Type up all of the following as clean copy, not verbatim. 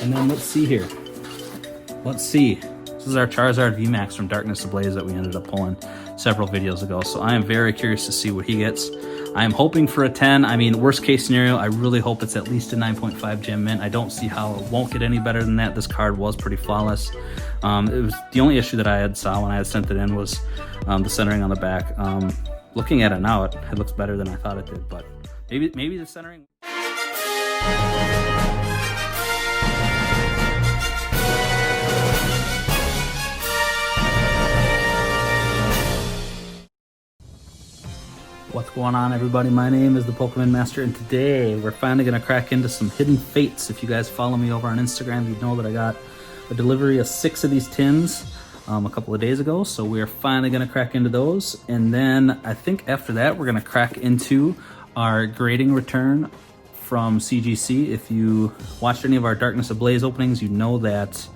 And then let's see here. Let's see. This is our Charizard VMAX from Darkness Ablaze that we ended up pulling several videos ago. So I am very curious to see what he gets. I am hoping for a 10. I mean, worst case scenario, I really hope it's at least a 9.5 gem mint. I don't see how it won't get any better than that. This card was pretty flawless. It was the only issue that I had saw when I had sent it in was the centering on the back. Looking at it now, it looks better than I thought it did, but maybe the centering. What's going on, everybody? My name is the Pokemon Master, and today we're finally going to crack into some Hidden Fates. If you guys follow me over on Instagram, you know that I got a delivery of 6 of these tins a couple of days ago, so we are finally going to crack into those. And then I think after that we're going to crack into our grading return from CGC. If you watched any of our Darkness Ablaze openings, you know that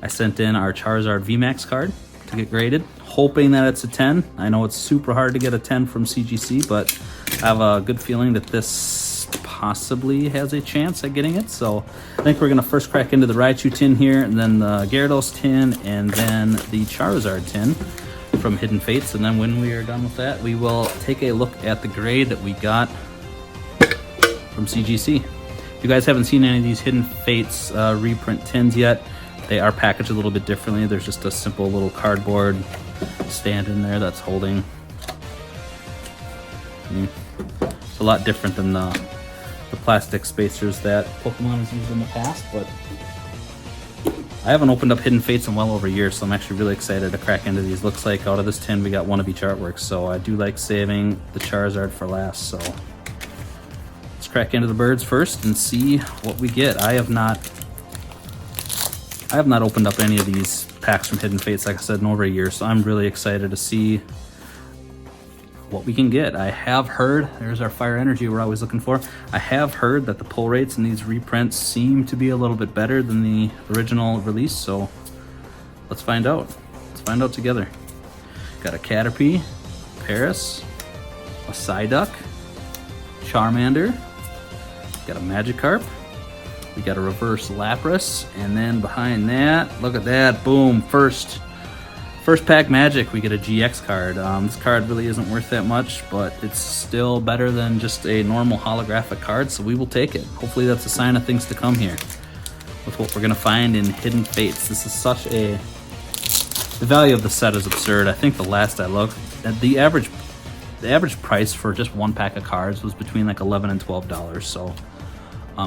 I sent in our Charizard VMAX card to get graded, hoping that it's a 10. I know it's super hard to get a 10 from CGC, but I have a good feeling that this possibly has a chance at getting it. So I think we're going to first crack into the Raichu tin here, and then the Gyarados tin, and then the Charizard tin from Hidden Fates. And then when we are done with that, we will take a look at the grade that we got from CGC. If you guys haven't seen any of these Hidden Fates reprint tins yet, they are packaged a little bit differently. There's just a simple little cardboard stand in there that's holding. It's a lot different than the plastic spacers that Pokemon has used in the past, but I haven't opened up Hidden Fates in well over a year, so I'm actually really excited to crack into these. Looks like out of this tin we got one of each artwork, so I do like saving the Charizard for last. So let's crack into the birds first and see what we get. I have not opened up any of these packs from Hidden Fates, like I said, in over a year, so I'm really excited to see what we can get. I have heard, there's our Fire Energy we're always looking for. I have heard that the pull rates in these reprints seem to be a little bit better than the original release, so let's find out. Let's find out together. Got a Caterpie, Paris, a Psyduck, Charmander, got a Magikarp, we got a reverse Lapras, and then behind that, look at that, boom, first pack magic, we get a GX card. This card really isn't worth that much, but it's still better than just a normal holographic card, so we will take it. Hopefully that's a sign of things to come here with what we're gonna find in Hidden Fates. This is such a, the value of the set is absurd. I think the last I looked, the average price for just one pack of cards was between like $11 and $12, so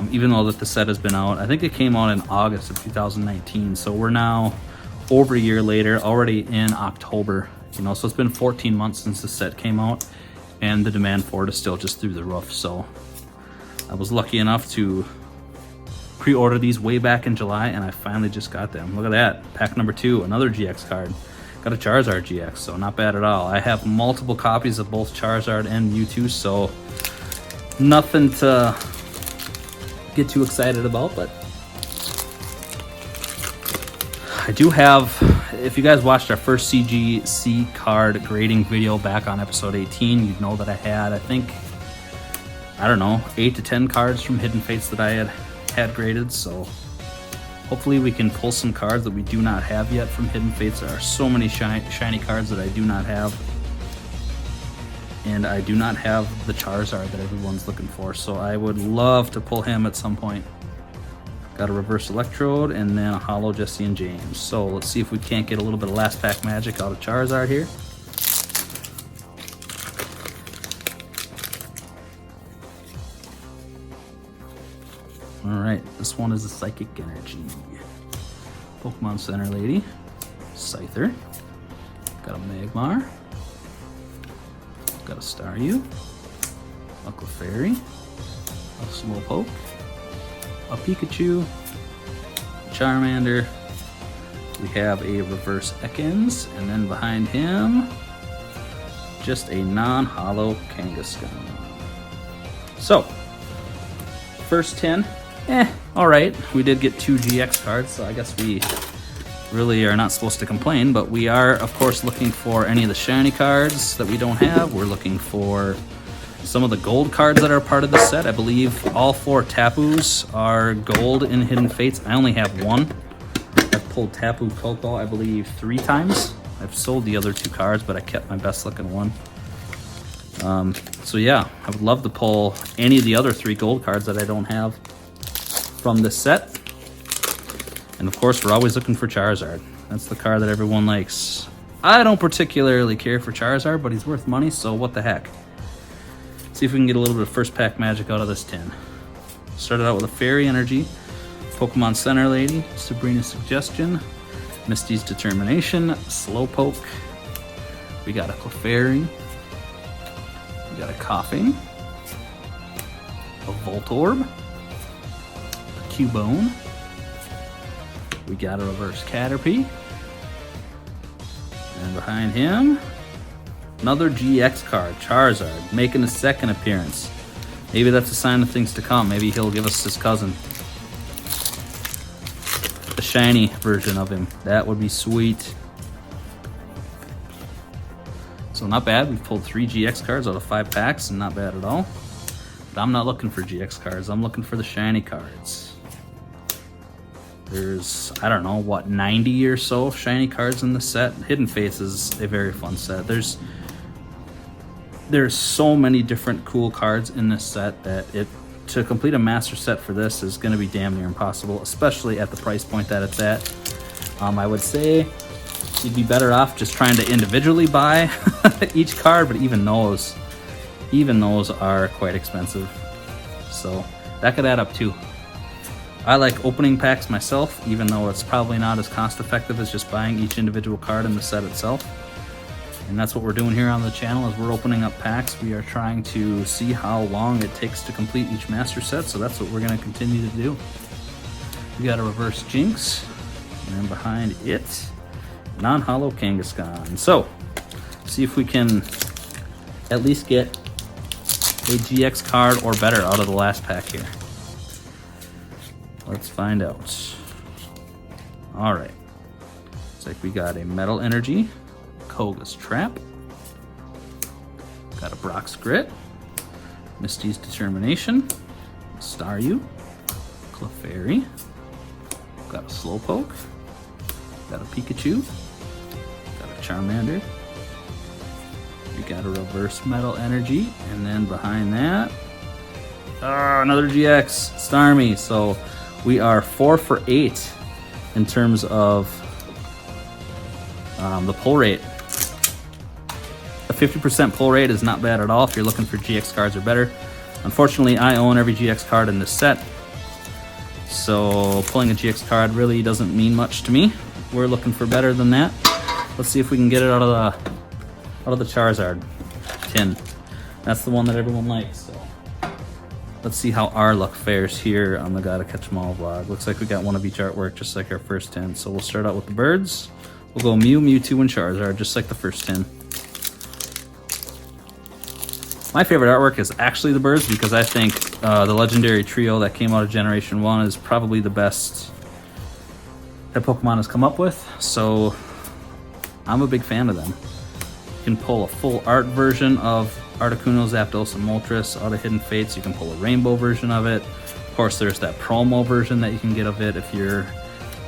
even though that the set has been out, I think it came out in August of 2019, so we're now over a year later, already in October, you know, so it's been 14 months since the set came out, and the demand for it is still just through the roof. So I was lucky enough to pre-order these way back in July, and I finally just got them. Look at that, pack number 2, another GX card. Got a Charizard GX, so not bad at all. I have multiple copies of both Charizard and Mewtwo, so nothing to get too excited about, but I do have, if you guys watched our first CGC card grading video back on episode 18, you'd know that I had, I think, I don't know, 8 to 10 cards from Hidden Fates that I had graded, so hopefully we can pull some cards that we do not have yet from Hidden Fates. There are so many shiny cards that I do not have, and I do not have the Charizard that everyone's looking for, so I would love to pull him at some point. Got a reverse Electrode and then a holo Jesse and James. So let's see if we can't get a little bit of last pack magic out of Charizard here. Alright, this one is a Psychic Energy. Pokemon Center Lady. Scyther. Got a Magmar. Got a Staryu. A Clefairy. A Slowpoke. A Pikachu, a Charmander, we have a reverse Ekans, and then behind him, just a non-holo Kangaskhan. So, first 10, alright. We did get 2 GX cards, so I guess we really are not supposed to complain, but we are, of course, looking for any of the shiny cards that we don't have. We're looking for some of the gold cards that are part of the set. I believe all 4 Tapus are gold in Hidden Fates. I only have 1. I've pulled Tapu Koko, I believe, 3 times. I've sold the other 2 cards, but I kept my best looking one. So yeah, I would love to pull any of the other 3 gold cards that I don't have from this set. And of course, we're always looking for Charizard. That's the card that everyone likes. I don't particularly care for Charizard, but he's worth money, so what the heck. See if we can get a little bit of first pack magic out of this tin. Started out with a Fairy Energy, Pokemon Center Lady, Sabrina's Suggestion, Misty's Determination, Slowpoke. We got a Clefairy. We got a Coughing, a Voltorb, a Cubone. We got a Reverse Caterpie. And behind him, another GX card, Charizard, making a second appearance. Maybe that's a sign of things to come. Maybe he'll give us his cousin. The shiny version of him. That would be sweet. So not bad. We've pulled 3 GX cards out of 5 packs, and not bad at all. But I'm not looking for GX cards. I'm looking for the shiny cards. There's, I don't know, what, 90 or so shiny cards in the set. Hidden Fates is a very fun set. There's so many different cool cards in this set that to complete a master set for this is going to be damn near impossible, especially at the price point that it's at. I would say you'd be better off just trying to individually buy each card, but even those are quite expensive. So that could add up too. I like opening packs myself, even though it's probably not as cost effective as just buying each individual card in the set itself. And that's what we're doing here on the channel. As we're opening up packs, we are trying to see how long it takes to complete each master set, so that's what we're going to continue to do. We got a Reverse Jinx, and then behind it, non-holo Kangaskhan. So, see if we can at least get a GX card or better out of the last pack here. Let's find out. Alright. Looks like we got a Metal Energy, Koga's Trap, got a Brock's Grit, Misty's Determination, Staryu, Clefairy, got a Slowpoke, got a Pikachu, got a Charmander, we got a Reverse Metal Energy, and then behind that, another GX, Starmie. So we are 4 for 8 in terms of the pull rate. A 50% pull rate is not bad at all if you're looking for GX cards or better. Unfortunately, I own every GX card in this set, so pulling a GX card really doesn't mean much to me. We're looking for better than that. Let's see if we can get it out of the Charizard tin. That's the one that everyone likes. So let's see how our luck fares here on the Gotta Catch 'Em All vlog. Looks like we got one of each artwork, just like our first tin. So we'll start out with the birds. We'll go Mew, Mewtwo, and Charizard, just like the first tin. My favorite artwork is actually the birds, because I think the legendary trio that came out of Generation 1 is probably the best that Pokemon has come up with. So I'm a big fan of them. You can pull a full art version of Articuno, Zapdos, and Moltres out of Hidden Fates. You can pull a rainbow version of it. Of course, there's that promo version that you can get of it if you're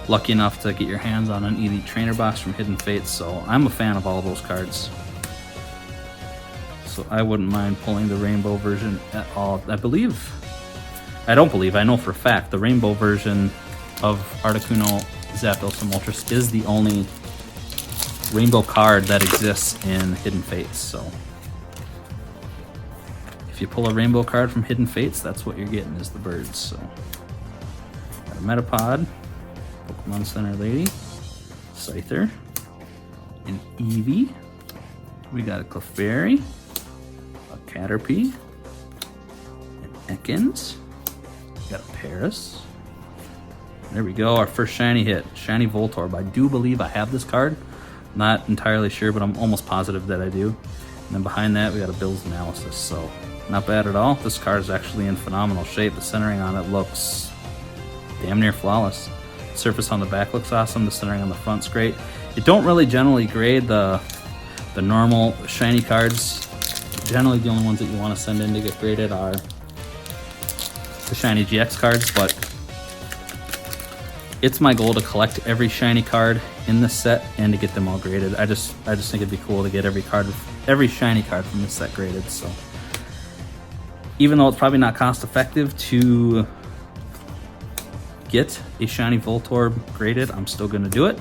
lucky enough to get your hands on an Elite Trainer box from Hidden Fates. So I'm a fan of all of those cards. So I wouldn't mind pulling the rainbow version at all. I know for a fact the rainbow version of Articuno, Zapdos, and Moltres is the only rainbow card that exists in Hidden Fates. So if you pull a rainbow card from Hidden Fates, that's what you're getting, is the birds. So got a Metapod, Pokemon Center Lady, Scyther, an Eevee. We got a Clefairy, a Caterpie, an Ekans. We got a Paris. There we go, our first shiny hit, shiny Voltorb. I do believe I have this card. Not entirely sure, but I'm almost positive that I do. And then behind that, we got a Bill's Analysis. So not bad at all. This card is actually in phenomenal shape. The centering on it looks damn near flawless. The surface on the back looks awesome. The centering on the front's great. You don't really generally grade the normal shiny cards Generally, the only ones that you want to send in to get graded are the shiny GX cards, but it's my goal to collect every shiny card in this set and to get them all graded. I just think it'd be cool to get every shiny card from this set graded. So even though it's probably not cost effective to get a shiny Voltorb graded, I'm still going to do it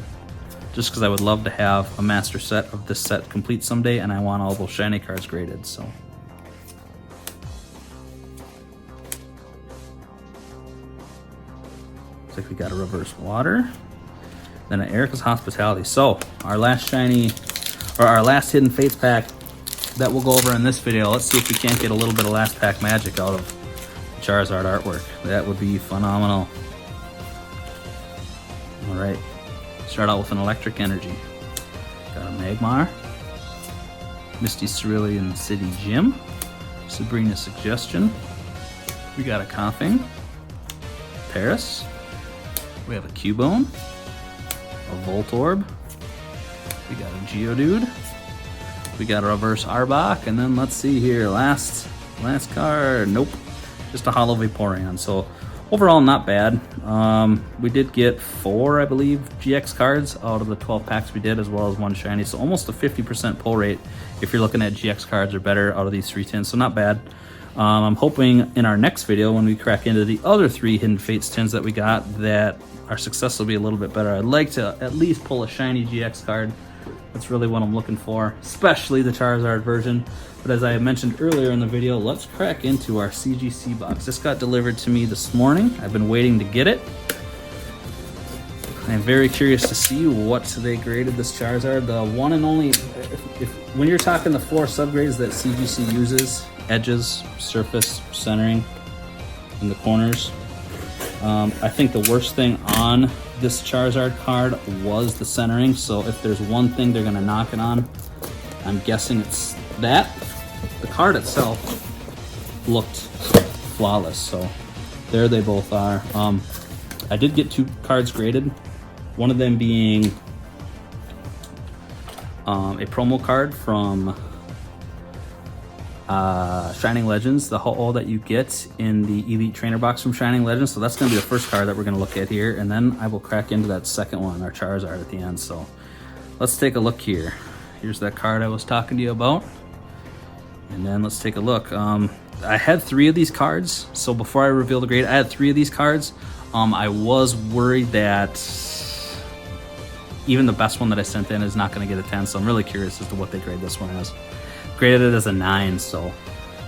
just because I would love to have a master set of this set complete someday, and I want all those shiny cards graded. So looks like we got a reverse water, then an Erica's Hospitality. So our last shiny, or our last Hidden Fates pack that we'll go over in this video. Let's see if we can't get a little bit of last pack magic out of the Charizard artwork. That would be phenomenal. All right, start out with an Electric Energy. Got a Magmar, Misty Cerulean City Gym, Sabrina Suggestion. We got a Coughing, Paris. We have a Cubone, a Voltorb. We got a Geodude. We got a reverse Arbok, and then let's see here, last card. Nope, just a Hollow Vaporeon. So overall, not bad. We did get 4, I believe, GX cards out of the 12 packs we did, as well as 1 shiny. So almost a 50% pull rate if you're looking at GX cards or better out of these 3 tins. So not bad. I'm hoping in our next video, when we crack into the other 3 Hidden Fates tins that we got, that our success will be a little bit better. I'd like to at least pull a shiny GX card. That's really what I'm looking for, especially the Charizard version. But as I mentioned earlier in the video, let's crack into our CGC box. This got delivered to me this morning. I've been waiting to get it. I'm very curious to see what they graded this Charizard. The one and only, when you're talking the 4 subgrades that CGC uses, edges, surface, centering, and the corners, I think the worst thing on this Charizard card was the centering. So if there's one thing they're gonna knock it on, I'm guessing it's that. The card itself looked flawless, so there they both are. I did get 2 cards graded, one of them being a promo card from Shining Legends, the all that you get in the Elite Trainer box from Shining Legends. So that's going to be the first card that we're going to look at here, and then I will crack into that second one, our Charizard, at the end. So let's take a look here. Here's that card I was talking to you about, and then let's take a look. I had 3 of these cards, so before I reveal the grade, I had 3 of these cards. I was worried that even the best one that I sent in is not going to get a 10, so I'm really curious as to what they grade this one as. Graded it as a 9, so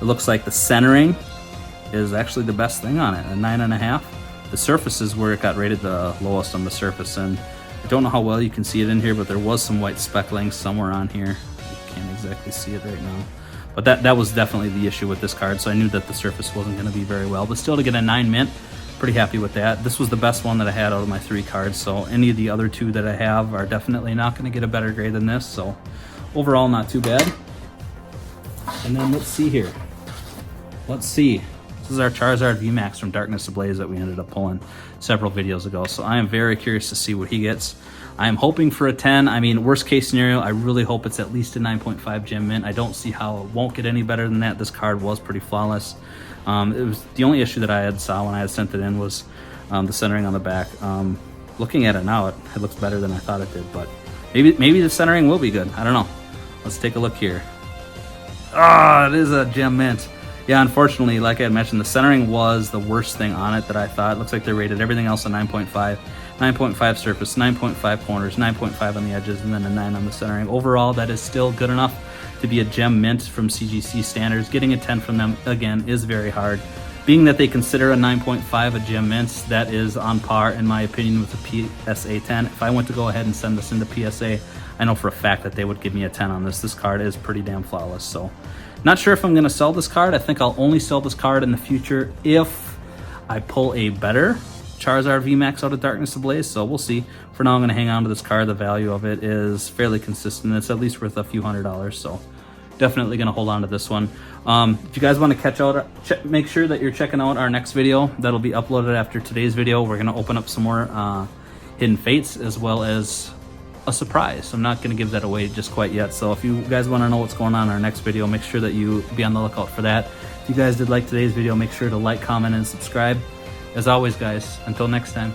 it looks like the centering is actually the best thing on it, a 9.5. The surface is where it got rated the lowest on the surface, and I don't know how well you can see it in here, but there was some white speckling somewhere on here. I can't exactly see it right now, but that was definitely the issue with this card, so I knew that the surface wasn't going to be very well, but still, to get a 9 mint, pretty happy with that. This was the best one that I had out of my 3 cards, so any of the other 2 that I have are definitely not going to get a better grade than this, so overall, not too bad. And then let's see here. Let's see. This is our Charizard VMAX from Darkness Ablaze that we ended up pulling several videos ago. So I am very curious to see what he gets. I am hoping for a 10. I mean, worst case scenario, I really hope it's at least a 9.5 gem mint. I don't see how it won't get any better than that. This card was pretty flawless. It was the only issue that I had saw when I had sent it in was the centering on the back. Looking at it now, it looks better than I thought it did, but maybe the centering will be good. I don't know. Let's take a look here. Ah, it is a gem mint. Yeah, unfortunately, like I had mentioned, the centering was the worst thing on it that I thought. It looks like they rated everything else a 9.5. 9.5 surface, 9.5 corners, 9.5 on the edges, and then a 9 on the centering. Overall, that is still good enough to be a gem mint from CGC standards. Getting a 10 from them, again, is very hard. Being that they consider a 9.5 a gem mint, that is on par, in my opinion, with a PSA 10. If I went to go ahead and send this into PSA, I know for a fact that they would give me a 10 on this. This card is pretty damn flawless, so not sure if I'm going to sell this card. I think I'll only sell this card in the future if I pull a better Charizard VMAX out of Darkness Ablaze, so we'll see. For now, I'm going to hang on to this card. The value of it is fairly consistent. It's at least worth a few $100s, so definitely going to hold on to this one. If you guys want to catch out, make sure that you're checking out our next video. That'll be uploaded after today's video. We're going to open up some more Hidden Fates, as well as a surprise. I'm not going to give that away just quite yet. So if you guys want to know what's going on in our next video, make sure that you be on the lookout for that. If you guys did like today's video, make sure to like, comment, and subscribe. As always, guys, until next time.